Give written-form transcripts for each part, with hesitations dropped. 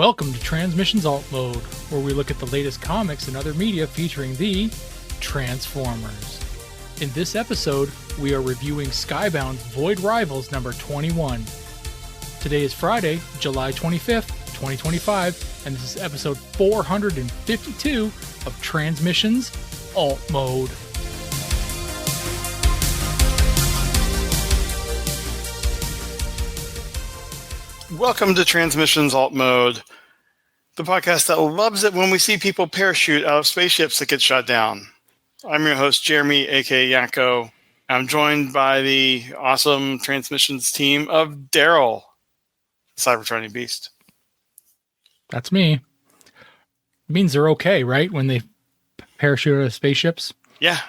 Welcome to Transmissions Alt Mode, where we look at the latest comics and other media featuring the Transformers. In this episode, we are reviewing Skybounds Void Rivals number 21. Today is Friday, July 25th, 2025, and this is episode 452 of Transmissions Alt Mode. Welcome to Transmissions Alt Mode, the podcast that loves it when we see people parachute out of spaceships that get shot down. I'm your host, Jeremy, aka Yanko. I'm joined by the awesome Transmissions team of Daryl, Cybertronic Beast. That's me. It means they're okay, right? When they parachute out of spaceships? Yeah.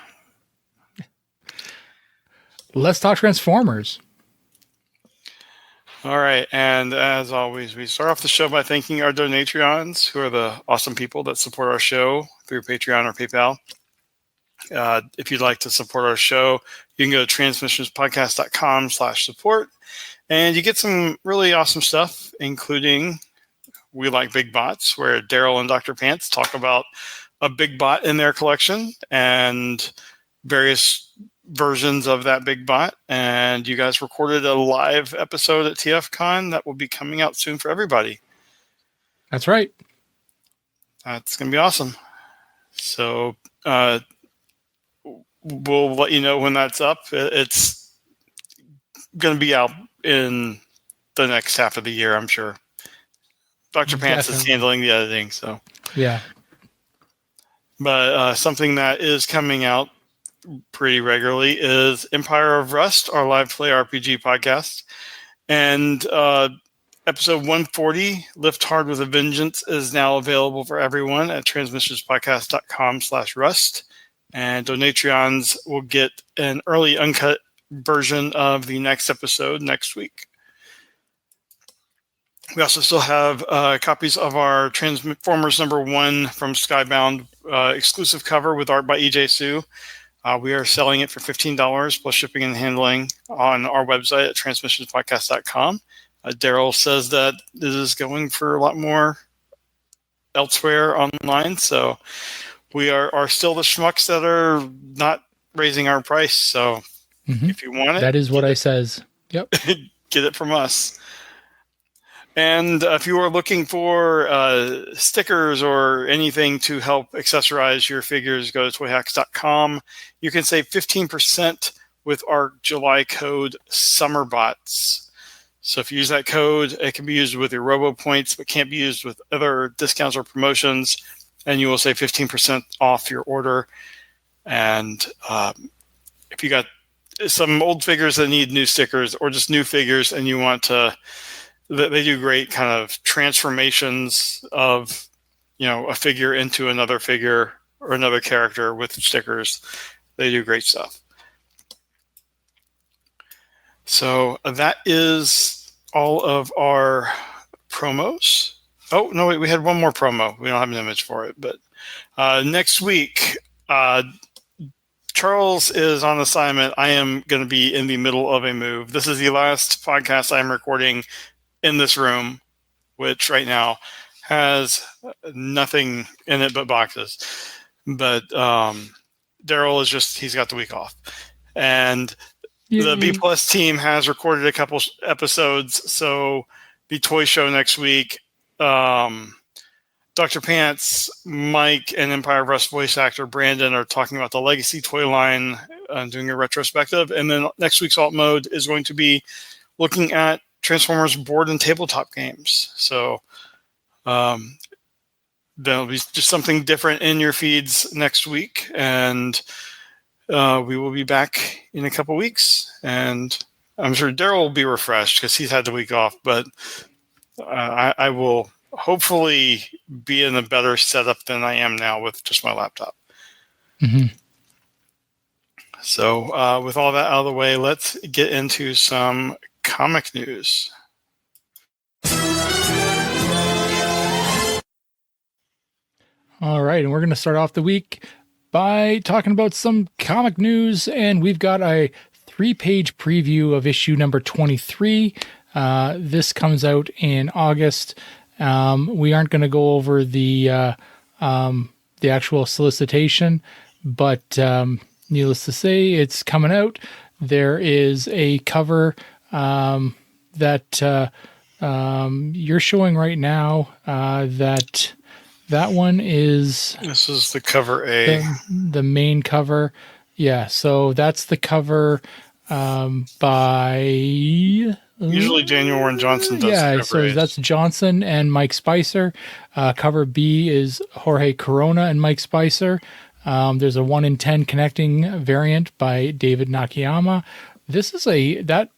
Let's talk Transformers. All right, and as always, we start off the show by thanking our Donatrions, who are the awesome people that support our show through Patreon or PayPal. If you'd like to support our show, you can go to transmissionspodcast.com/support, and you get some really awesome stuff, including We Like Big Bots, where Daryl and Dr. Pants talk about a big bot in their collection and various versions of that big bot, and you guys recorded a live episode at TFCon that will be coming out soon for everybody. That's right. That's going to be awesome. So we'll let you know when that's up. It's going to be out in the next half of the year, I'm sure. Dr. Pants is handling the editing, so yeah. But something that is coming out pretty regularly is Empire of Rust, our live play RPG podcast. And episode 140, Lift Hard with a Vengeance, is now available for everyone at transmissionspodcast.com/rust. And Donatrions will get an early uncut version of the next episode next week. We also still have copies of our Transformers number 1 from Skybound exclusive cover with art by EJ Sue. We are selling it for $15 plus shipping and handling on our website at transmissionspodcast.com. Daryl says that this is going for a lot more elsewhere online, so we are still the schmucks that are not raising our price. So if you want it, that is what I says. Yep, get it from us. And if you are looking for stickers or anything to help accessorize your figures, go to toyhacks.com. You can save 15% with our July code SUMMERBOTS. So if you use that code, it can be used with your Robo points, but can't be used with other discounts or promotions. And you will save 15% off your order. And if you got some old figures that need new stickers or just new figures and you want to... They do great kind of transformations of, a figure into another figure or another character with stickers. They do great stuff. So that is all of our promos. Oh, no, wait, we had one more promo. We don't have an image for it. But next week, Charles is on assignment. I am going to be in the middle of a move. This is the last podcast I'm recording in this room, which right now has nothing in it but boxes. But Daryl is he's got the week off. And the B Plus team has recorded a couple episodes. So the toy show next week, Dr. Pants, Mike, and Empire of Rust voice actor Brandon are talking about the Legacy toy line, doing a retrospective. And then next week's Alt Mode is going to be looking at Transformers board and tabletop games. So there'll be just something different in your feeds next week, and we will be back in a couple weeks. And I'm sure Daryl will be refreshed because he's had the week off, but I will hopefully be in a better setup than I am now with just my laptop. Mm-hmm. So with all that out of the way, let's get into some comic news. All right, and we're going to start off the week by talking about some comic news, and we've got a 3-page preview of issue number 23. This comes out in August, We aren't going to go over the actual solicitation, but needless to say, it's coming out. There is a cover that you're showing right now. That one is... This is the cover A. The main cover. Yeah, so that's the cover by... Usually Daniel Warren Johnson does Yeah, cover so A's. that's Johnson and Mike Spicer. Cover B is Jorge Corona and Mike Spicer. There's a 1 in 10 connecting variant by David Nakayama. This is that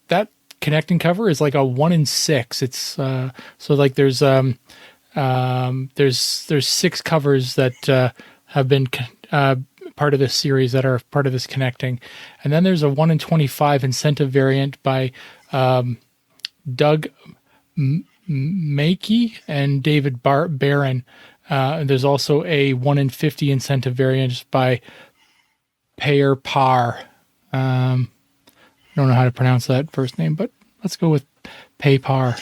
connecting cover is like a 1 in 6. It's so like there's 6 covers that have been part of this series that are part of this connecting, and then there's a 1 in 25 incentive variant by Doug Makey and David Barron. There's also a 1 in 50 incentive variant by Payer Par. I don't know how to pronounce that first name, but let's go with Paypar.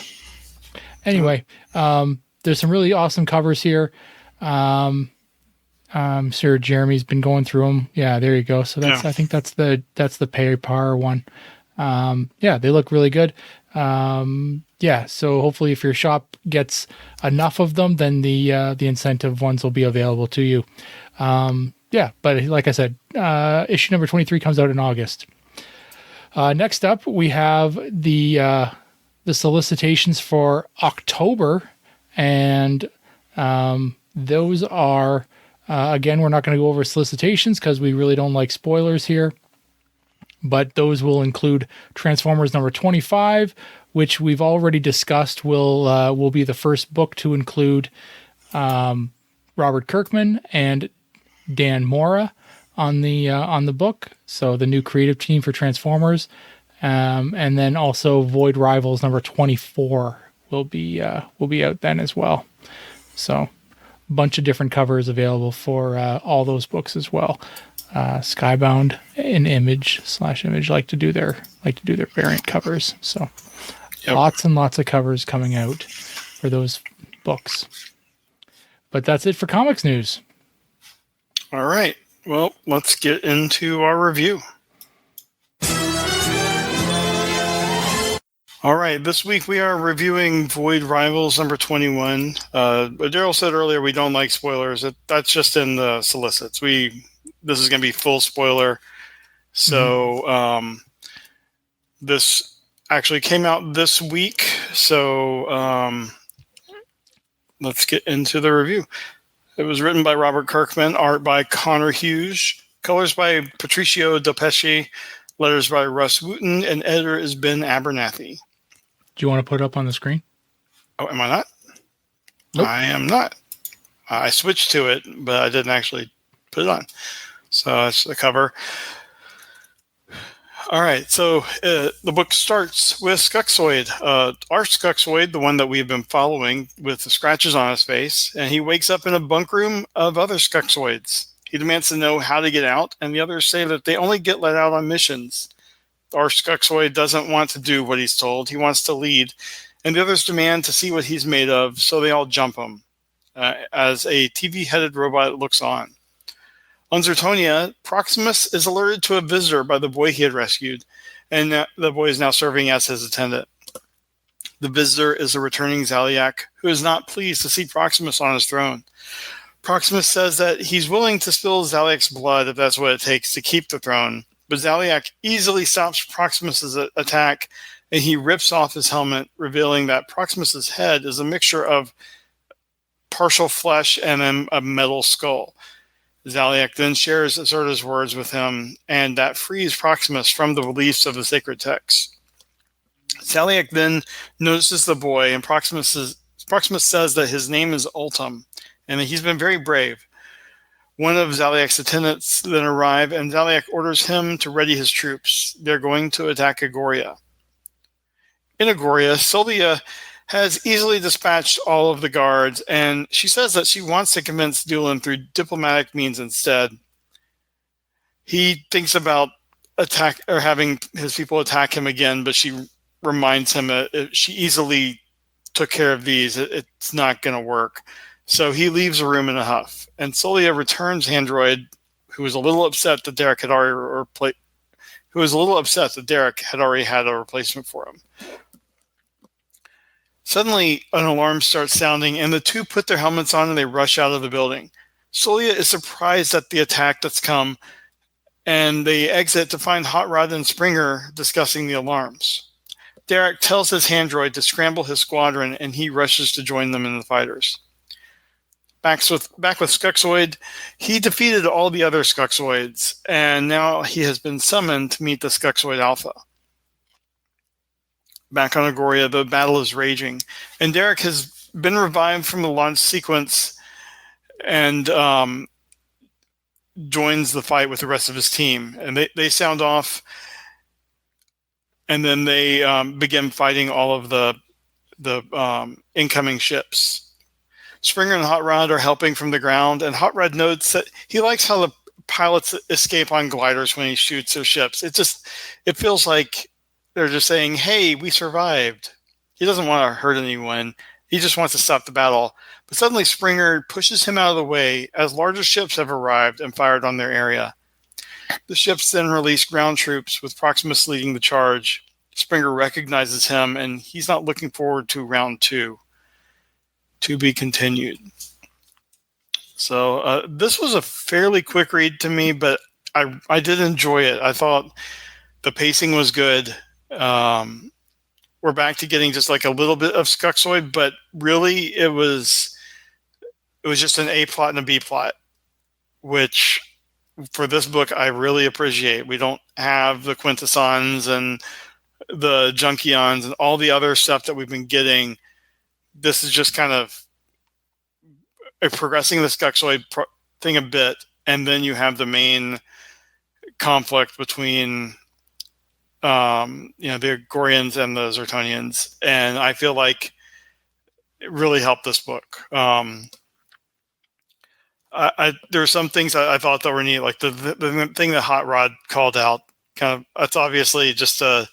Anyway, there's some really awesome covers here. Sir Jeremy's been going through them. Yeah, there you go. So I think that's the Paypar one. Yeah, they look really good. So hopefully if your shop gets enough of them, then the incentive ones will be available to you. But like I said, issue number 23 comes out in August. Next up, we have the solicitations for October, and those are, again, we're not going to go over solicitations because we really don't like spoilers here. But those will include Transformers number 25, which we've already discussed will be the first book to include Robert Kirkman and Dan Mora on the book. So the new creative team for Transformers, and then also Void Rivals number 24 will be out then as well. So a bunch of different covers available for all those books as well. Skybound and Image like to do their variant covers. So lots and lots of covers coming out for those books. But that's it for comics news. All right. Well, let's get into our review. All right. This week we are reviewing Void Rivals number 21. Daryl said earlier we don't like spoilers. That's just in the solicits. This is going to be full spoiler. So this actually came out this week. So let's get into the review. It was written by Robert Kirkman, art by Connor Hughes, colors by Patricio DePesce, letters by Russ Wooten, and editor is Ben Abernathy. Do you want to put it up on the screen? Oh, am I not? Nope. I am not. I switched to it, but I didn't actually put it on. So that's the cover. All right, so the book starts with Skuxoid. Our Skuxoid, the one that we've been following with the scratches on his face, and he wakes up in a bunk room of other Skuxoids. He demands to know how to get out, and the others say that they only get let out on missions. Our Skuxoid doesn't want to do what he's told. He wants to lead, and the others demand to see what he's made of, so they all jump him as a TV-headed robot looks on. On Zertonia, Proximus is alerted to a visitor by the boy he had rescued, and the boy is now serving as his attendant. The visitor is a returning Zaliak, who is not pleased to see Proximus on his throne. Proximus says that he's willing to spill Zaliak's blood if that's what it takes to keep the throne, but Zaliak easily stops Proximus's attack, and he rips off his helmet, revealing that Proximus's head is a mixture of partial flesh and a metal skull. Zaliak then shares Azurda's words with him, and that frees Proximus from the beliefs of the sacred texts. Zaliak then notices the boy, and Proximus says that his name is Ultim, and that he's been very brave. One of Zaliak's attendants then arrive, and Zaliak orders him to ready his troops. They're going to attack Agoria. In Agoria, Sylvia has easily dispatched all of the guards, and she says that she wants to convince Doolin through diplomatic means instead. He thinks about having his people attack him again, but she reminds him that she easily took care of these. It's not going to work. So he leaves the room in a huff. And Solia returns Android, who was a little upset that Derek had already had a replacement for him. Suddenly, an alarm starts sounding, and the two put their helmets on and they rush out of the building. Solia is surprised at the attack that's come, and they exit to find Hot Rod and Springer discussing the alarms. Derek tells his android to scramble his squadron, and he rushes to join them in the fighters. Back with Skuxoid, he defeated all the other Skuxoids, and now he has been summoned to meet the Skuxoid Alpha. Back on Agoria, the battle is raging, and Derek has been revived from the launch sequence and joins the fight with the rest of his team. And they sound off, and then they begin fighting all of the incoming ships. Springer and Hot Rod are helping from the ground, and Hot Rod notes that he likes how the pilots escape on gliders when he shoots their ships. It feels like they're just saying, hey, we survived. He doesn't want to hurt anyone. He just wants to stop the battle. But suddenly Springer pushes him out of the way as larger ships have arrived and fired on their area. The ships then release ground troops with Proximus leading the charge. Springer recognizes him, and he's not looking forward to round 2. To be continued. So this was a fairly quick read to me, but I did enjoy it. I thought the pacing was good. We're back to getting just like a little bit of Skuxoid, but really it was just an A plot and a B plot, which for this book I really appreciate. We don't have the Quintessons and the Junkions and all the other stuff that we've been getting. This is just kind of progressing the Skuxoid thing a bit, and then you have the main conflict between the Agorians and the Zertonians, and I feel like it really helped this book. There are some things I thought that were neat, like the thing that Hot Rod called out. It's obviously just a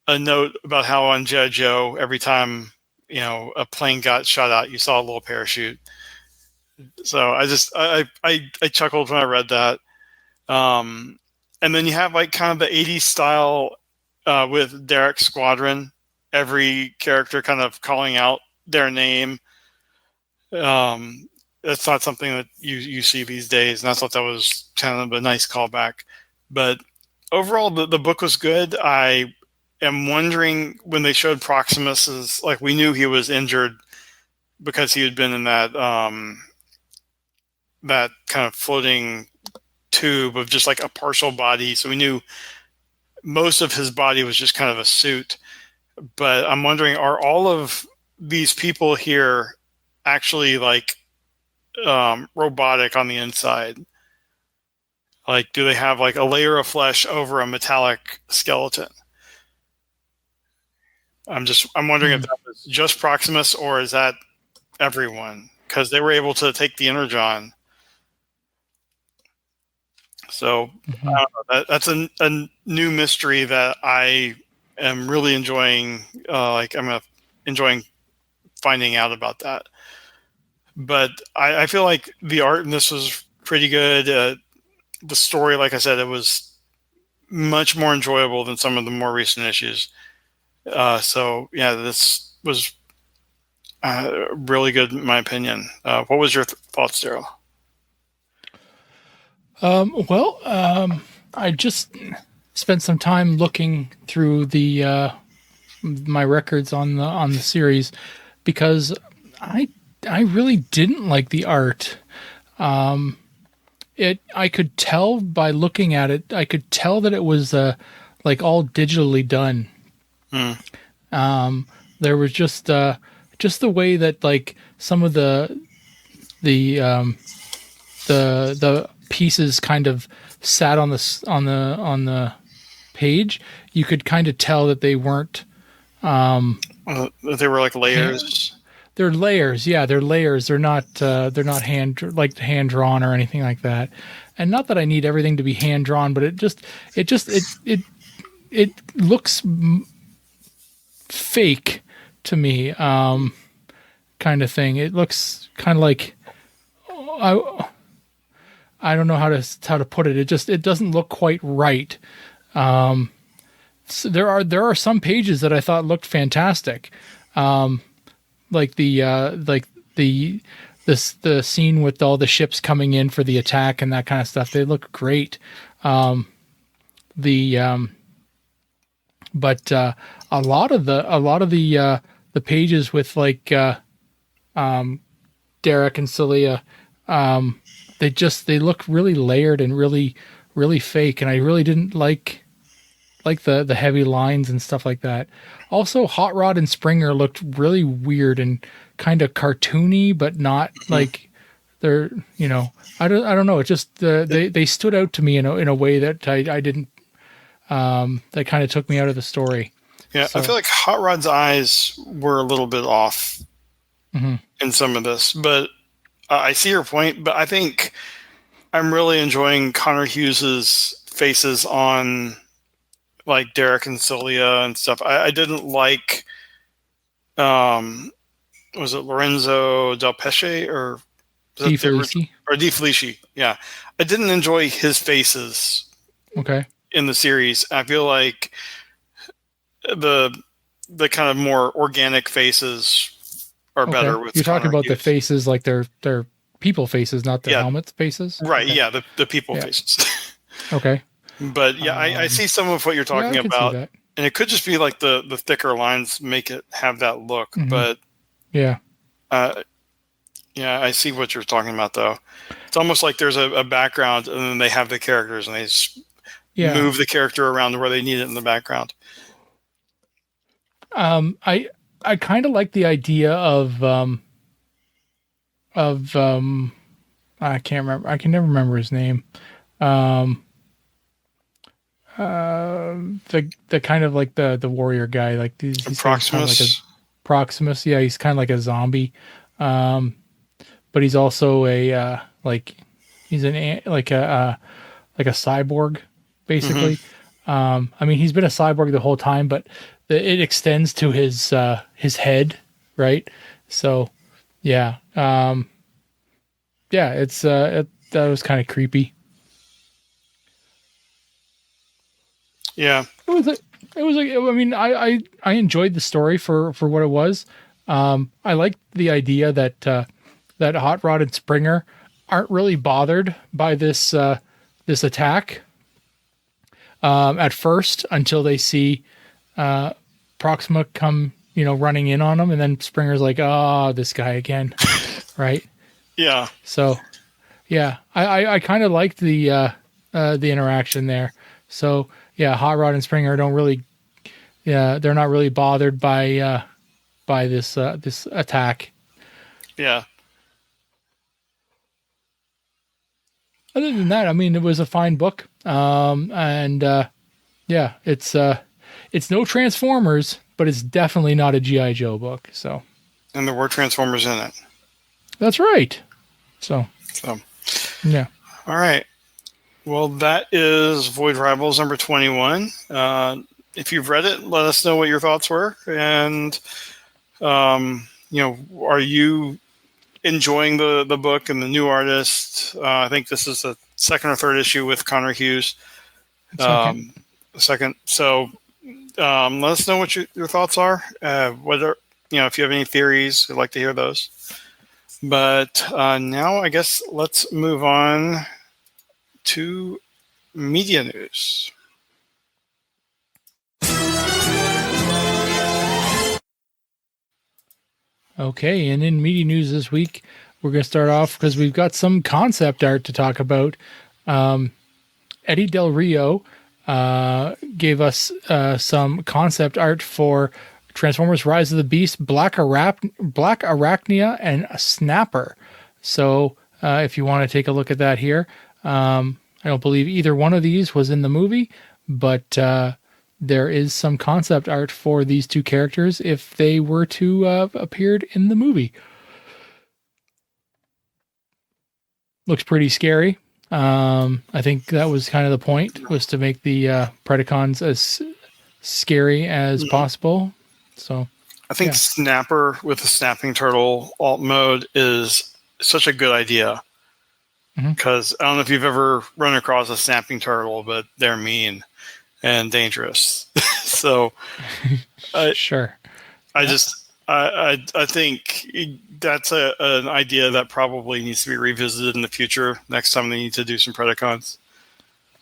note about how on G.I. Joe, every time a plane got shot out, you saw a little parachute. So I chuckled when I read that. And then you have like kind of the 80s style with Derek's squadron, every character kind of calling out their name. That's not something that you see these days, and I thought that was kind of a nice callback. But overall, the book was good. I am wondering, when they showed Proximus, like, we knew he was injured because he had been in that that kind of floating tube of just like a partial body, so we knew most of his body was just kind of a suit. But I'm wondering, are all of these people here actually like robotic on the inside? Like, do they have like a layer of flesh over a metallic skeleton? I'm wondering if that was just Proximus, or is that everyone? Because they were able to take the Energon. So I don't know, that's a new mystery that I am really enjoying. I'm enjoying finding out about that. But I feel like the art in this was pretty good. The story, like I said, it was much more enjoyable than some of the more recent issues. So yeah, this was really good in my opinion. What was your thoughts, Daryl? I just spent some time looking through the my records on the series, because I really didn't like the art. I could tell by looking at it. I could tell that it was like all digitally done. There was just the way that like some of the pieces kind of sat on the page. You could kind of tell that they weren't. They were like layers. They're layers, yeah. They're layers. They're not hand drawn or anything like that. And not that I need everything to be hand drawn, but it looks fake to me, kind of thing. It looks kind of like I don't know how to put it. It doesn't look quite right. So there are some pages that I thought looked fantastic, like the scene with all the ships coming in for the attack and that kind of stuff. They look great. But a lot of the pages with like Derek and Celia, they look really layered and really fake, and I really didn't like the heavy lines and stuff like that. Also, Hot Rod and Springer looked really weird and kind of cartoony, but not like they're, I don't know. It just they stood out to me in a way that I didn't. That kind of took me out of the story. Yeah, so. I feel like Hot Rod's eyes were a little bit off in some of this, but I see your point. But I think I'm really enjoying Connor Hughes's faces on like Derek and Celia and stuff. I didn't like, was it Lorenzo Del Pesce or Di Felici? Or Di Felici? Yeah, I didn't enjoy his faces. Okay. In the series, I feel like the kind of more organic faces are better. With you're talking Connor about Hughes. The faces like they're people faces, not their helmet faces, right? Okay. Yeah, the people faces. Okay. But yeah, I see some of what you're talking about, and it could just be like the thicker lines make it have that look. But yeah, I see what you're talking about though. It's almost like there's a background, and then they have the characters, and they just move the character around to where they need it in the background. I kind of like the idea of I can't remember. I can never remember his name. The kind of like the warrior guy, like he's Proximus. Kind of like Proximus. Yeah, he's kind of like a zombie. But he's also a he's a cyborg basically. I mean, he's been a cyborg the whole time, but it extends to his head, right? So yeah. It's that was kind of creepy. Yeah. It was like, I mean, I enjoyed the story for what it was. I liked the idea that Hot Rod and Springer aren't really bothered by this attack at first, until they see Proxima come, running in on them, and then Springer's like, "Oh, this guy again," right? Yeah. So, yeah, I kind of liked the interaction there. So, yeah, Hot Rod and Springer don't really, they're not really bothered by this attack. Yeah. Other than that, I mean, it was a fine book. It's no Transformers, but it's definitely not a G.I. Joe book. So. And there were Transformers in it. That's right. So. Yeah. All right. Well, that is Void Rivals number 21. If you've read it, let us know what your thoughts were. And, are you enjoying the book and the new artist? I think this is the second or third issue with Connor Hughes. Second. So let us know what your thoughts are. Whether, if you have any theories, we'd like to hear those. But now I guess let's move on to media news. Okay, and in media news this week, we're going to start off because we've got some concept art to talk about. Eddie Del Rio gave us some concept art for Transformers Rise of the Beast, Black Arachnia, and Snapper. So if you want to take a look at that here, I don't believe either one of these was in the movie, but there is some concept art for these two characters if they were to appeared in the movie. Looks pretty scary. I think that was kind of the point, was to make the Predacons as scary as possible. So I think Snapper with the snapping turtle alt mode is such a good idea. Because I don't know if you've ever run across a snapping turtle, but they're mean and dangerous. So, sure. I think that's an idea that probably needs to be revisited in the future. Next time they need to do some Predacons.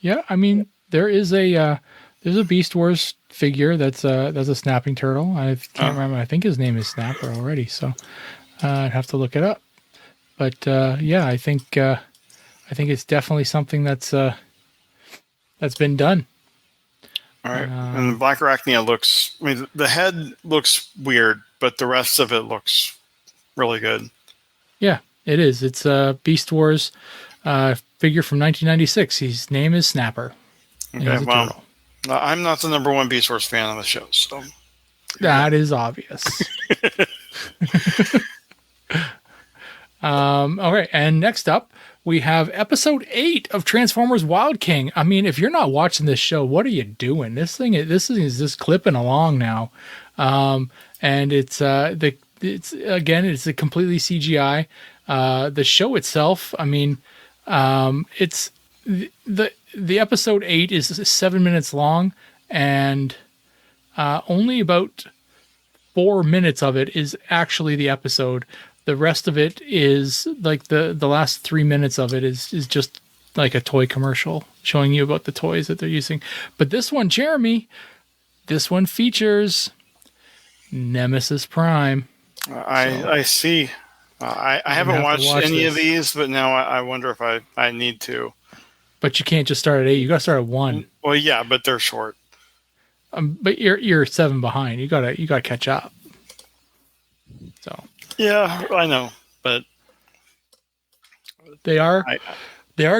Yeah, I mean, there's a Beast Wars figure that's a snapping turtle. I can't remember. I think his name is Snapper already, so I'd have to look it up. But yeah, I think it's definitely something that's been done. All right, and the Black Arachnia looks. I mean, the head looks weird, but the rest of it looks really good. Yeah, it is. It's a Beast Wars figure from 1996. His name is Snapper. Okay, well, I'm not the number one Beast Wars fan on the show, so that is obvious. All right, and next up we have episode 8 of Transformers Wild King. I mean, if you're not watching this show, what are you doing? This thing is just clipping along now, and it's a completely CGI. The show itself, I mean, it's the episode 8 is 7 minutes long, and only about 4 minutes of it is actually the episode. The rest of it is like the last 3 minutes of it is just like a toy commercial showing you about the toys that they're using. But this one, Jeremy, features Nemesis Prime. I see. I haven't watched any of these, but now I wonder if I need to. But you can't just start at 8. You got to start at 1. Well, yeah, but they're short. But you're 7 behind. You gotta catch up. So. Yeah, I know, but they are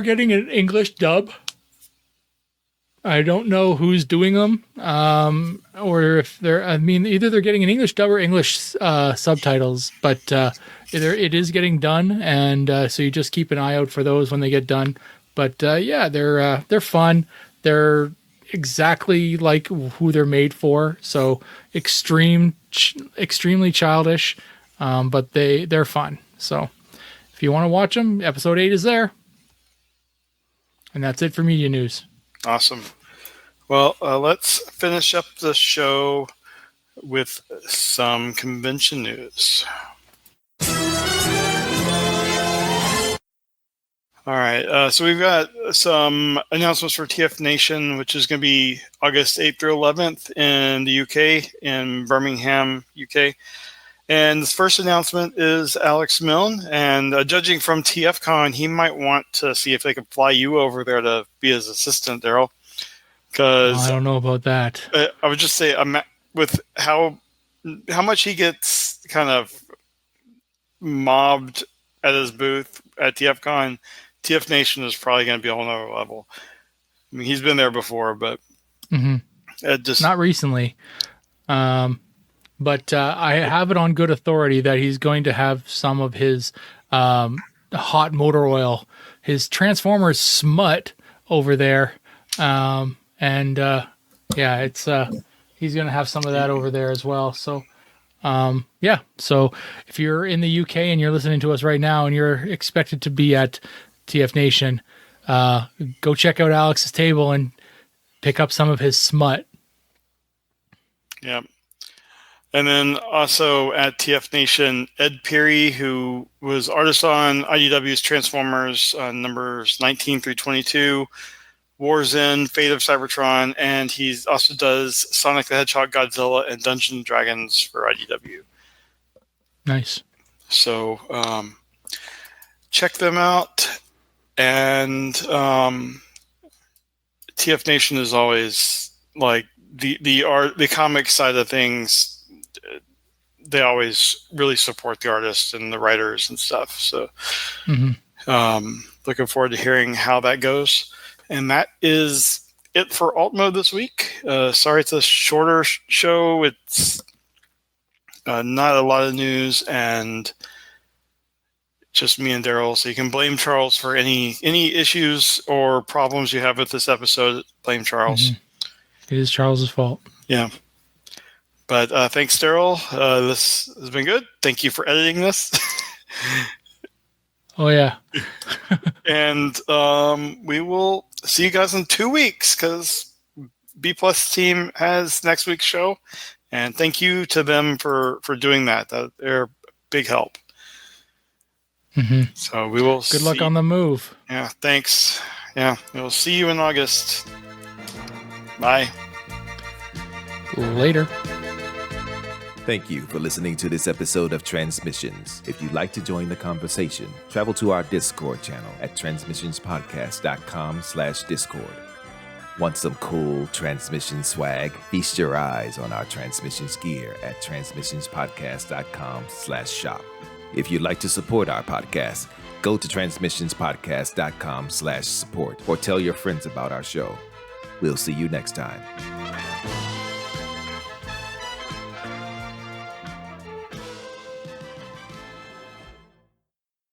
getting an English dub. I don't know who's doing them, or if they're. I mean, either they're getting an English dub or English subtitles. But it is getting done, and so you just keep an eye out for those when they get done. But yeah, they're fun. They're exactly like who they're made for. So extremely childish. But they're fun. So if you want to watch them, episode 8 is there. And that's it for media news. Awesome. Well, let's finish up the show with some convention news. All right. So we've got some announcements for TF Nation, which is going to be August 8th through 11th in the UK, in Birmingham, UK. And the first announcement is Alex Milne, and judging from TFCon, he might want to see if they can fly you over there to be his assistant, Daryl. Because I don't know about that. I would just say, with how much he gets kind of mobbed at his booth at TFCon, TF Nation is probably going to be a whole nother level. I mean, he's been there before, but not recently. But I have it on good authority that he's going to have some of his hot motor oil, his Transformers smut over there. Yeah, it's he's going to have some of that over there as well. So, yeah. So if you're in the UK and you're listening to us right now and you're expected to be at TF Nation, go check out Alex's table and pick up some of his smut. Yeah. And then also at TF Nation, Ed Peary, who was artist on IDW's Transformers numbers 19 through 22, War's End, Fate of Cybertron, and he also does Sonic the Hedgehog, Godzilla, and Dungeons & Dragons for IDW. Nice. So check them out. And TF Nation is always like the comic side of things. They always really support the artists and the writers and stuff. So looking forward to hearing how that goes. And that is it for Alt Mode this week. Sorry it's a shorter show. It's not a lot of news and just me and Daryl. So you can blame Charles for any issues or problems you have with this episode. Blame Charles. It is Charles's fault. Yeah. But thanks, Daryl. This has been good. Thank you for editing this. Oh, yeah. And we will see you guys in 2 weeks because B Plus team has next week's show. And thank you to them for doing that. They're a big help. Mm-hmm. So we will Good luck on the move. Yeah, thanks. Yeah, we'll see you in August. Bye. Later. Thank you for listening to this episode of Transmissions. If you'd like to join the conversation, travel to our Discord channel at transmissionspodcast.com/Discord. Want some cool transmission swag? Feast your eyes on our transmissions gear at transmissionspodcast.com/shop. If you'd like to support our podcast, go to transmissionspodcast.com/support or tell your friends about our show. We'll see you next time.